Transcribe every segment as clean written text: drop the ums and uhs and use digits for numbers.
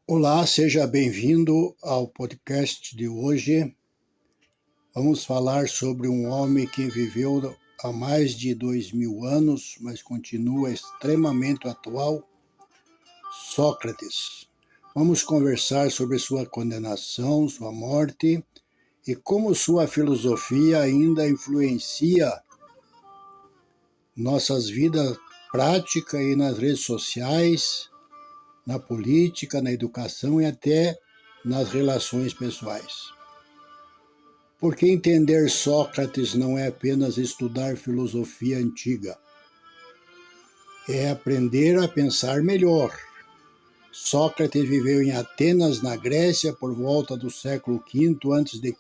Olá, seja bem-vindo ao podcast de hoje. Vamos falar sobre um homem que viveu há mais de 2000 anos, mas continua extremamente atual, Sócrates. Vamos conversar sobre sua condenação, sua morte e como sua filosofia ainda influencia nossas vidas práticas e nas redes sociais, na política, na educação e até nas relações pessoais. Porque entender Sócrates não é apenas estudar filosofia antiga, é aprender a pensar melhor. Sócrates viveu em Atenas, na Grécia, por volta do século V a.C.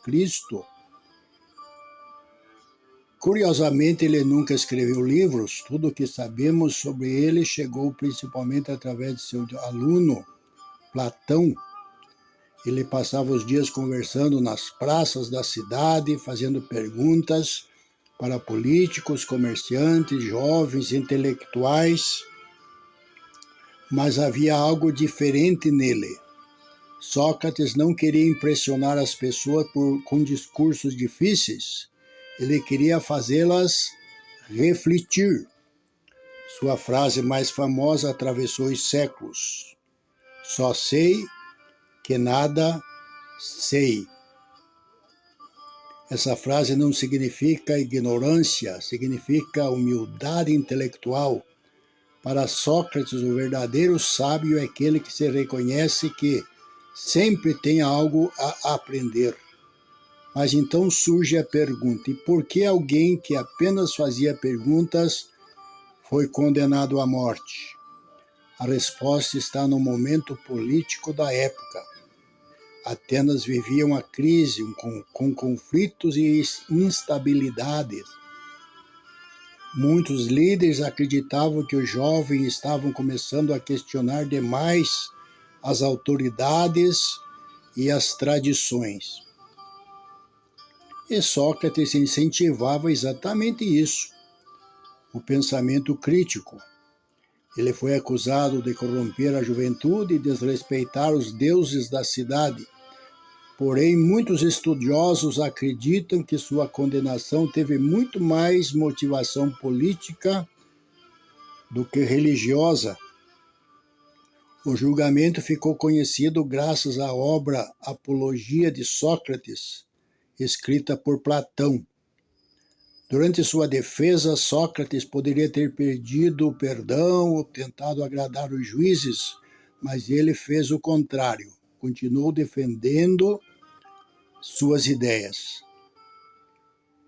Curiosamente, ele nunca escreveu livros. Tudo o que sabemos sobre ele chegou principalmente através de seu aluno, Platão. Ele passava os dias conversando nas praças da cidade, fazendo perguntas para políticos, comerciantes, jovens, intelectuais, mas havia algo diferente nele. Sócrates não queria impressionar as pessoas com discursos difíceis, ele queria fazê-las refletir. Sua frase mais famosa atravessou os séculos: só sei que nada sei. Essa frase não significa ignorância, significa humildade intelectual. Para Sócrates, o verdadeiro sábio é aquele que se reconhece que sempre tem algo a aprender. Mas então surge a pergunta: e por que alguém que apenas fazia perguntas foi condenado à morte? A resposta está no momento político da época. Atenas vivia uma crise com conflitos e instabilidades. Muitos líderes acreditavam que os jovens estavam começando a questionar demais as autoridades e as tradições. E Sócrates incentivava exatamente isso, o pensamento crítico. Ele foi acusado de corromper a juventude e desrespeitar os deuses da cidade. Porém, muitos estudiosos acreditam que sua condenação teve muito mais motivação política do que religiosa. O julgamento ficou conhecido graças à obra Apologia de Sócrates, escrita por Platão. Durante sua defesa, Sócrates poderia ter pedido perdão ou tentado agradar os juízes, mas ele fez o contrário. Continuou defendendo suas ideias.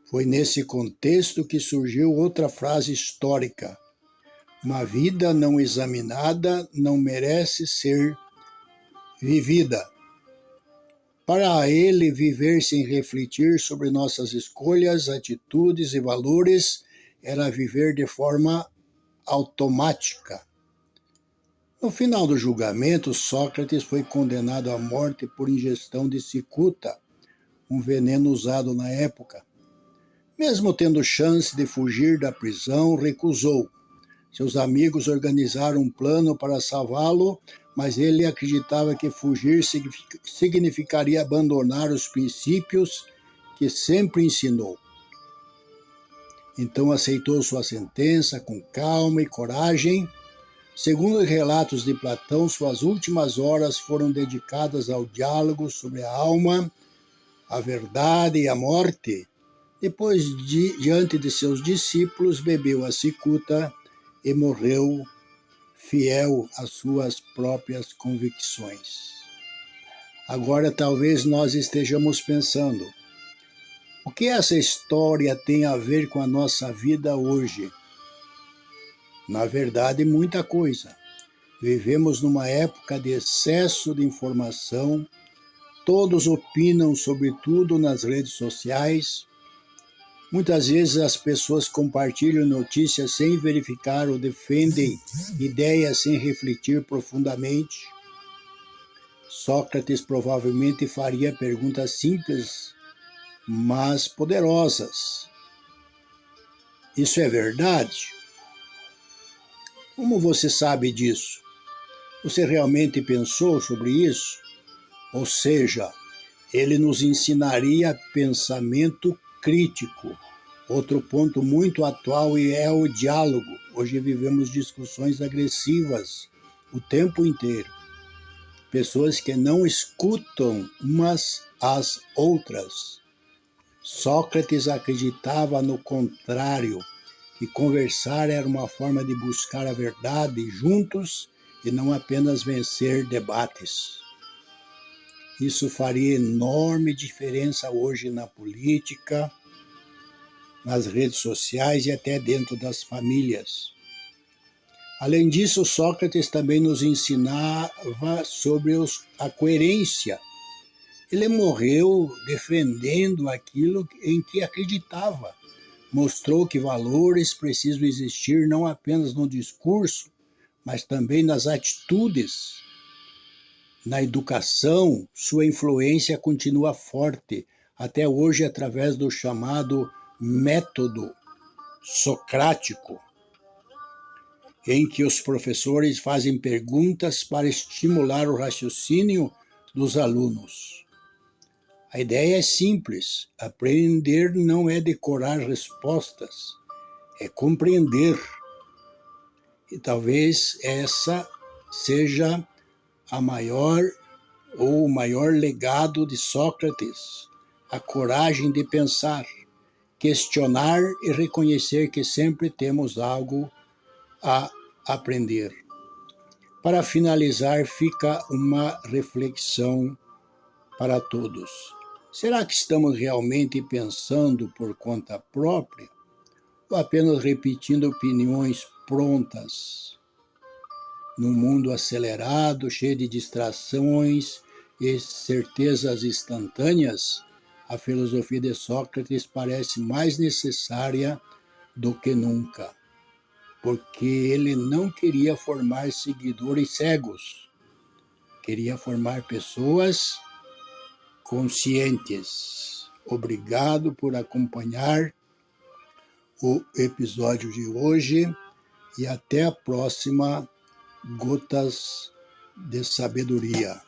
Foi nesse contexto que surgiu outra frase histórica: uma vida não examinada não merece ser vivida. Para ele, viver sem refletir sobre nossas escolhas, atitudes e valores era viver de forma automática. No final do julgamento, Sócrates foi condenado à morte por ingestão de cicuta, um veneno usado na época. Mesmo tendo chance de fugir da prisão, recusou. Seus amigos organizaram um plano para salvá-lo, mas ele acreditava que fugir significaria abandonar os princípios que sempre ensinou. Então aceitou sua sentença com calma e coragem. Segundo os relatos de Platão, suas últimas horas foram dedicadas ao diálogo sobre a alma, a verdade e a morte. Depois, diante de seus discípulos, bebeu a cicuta e morreu fiel às suas próprias convicções. Agora talvez nós estejamos pensando: o que essa história tem a ver com a nossa vida hoje? Na verdade, muita coisa. Vivemos numa época de excesso de informação, todos opinam sobre tudo nas redes sociais. Muitas vezes as pessoas compartilham notícias sem verificar ou defendem ideias sem refletir profundamente. Sócrates provavelmente faria perguntas simples, mas poderosas. Isso é verdade? Como você sabe disso? Você realmente pensou sobre isso? Ou seja, ele nos ensinaria pensamento crítico. Outro ponto muito atual é o diálogo. Hoje vivemos discussões agressivas o tempo inteiro. Pessoas que não escutam umas às outras. Sócrates acreditava no contrário, que conversar era uma forma de buscar a verdade juntos e não apenas vencer debates. Isso faria enorme diferença hoje na política, nas redes sociais e até dentro das famílias. Além disso, Sócrates também nos ensinava sobre a coerência. Ele morreu defendendo aquilo em que acreditava. Mostrou que valores precisam existir não apenas no discurso, mas também nas atitudes. Na educação, sua influência continua forte, até hoje através do chamado método socrático, em que os professores fazem perguntas para estimular o raciocínio dos alunos. A ideia é simples: aprender não é decorar respostas, é compreender. E talvez essa seja a maior ou o maior legado de Sócrates, a coragem de pensar, questionar e reconhecer que sempre temos algo a aprender. Para finalizar, fica uma reflexão para todos. Será que estamos realmente pensando por conta própria ou apenas repetindo opiniões prontas? Num mundo acelerado, cheio de distrações e certezas instantâneas, a filosofia de Sócrates parece mais necessária do que nunca, porque ele não queria formar seguidores cegos, queria formar pessoas conscientes. Obrigado por acompanhar o episódio de hoje e até a próxima Gotas de Sabedoria.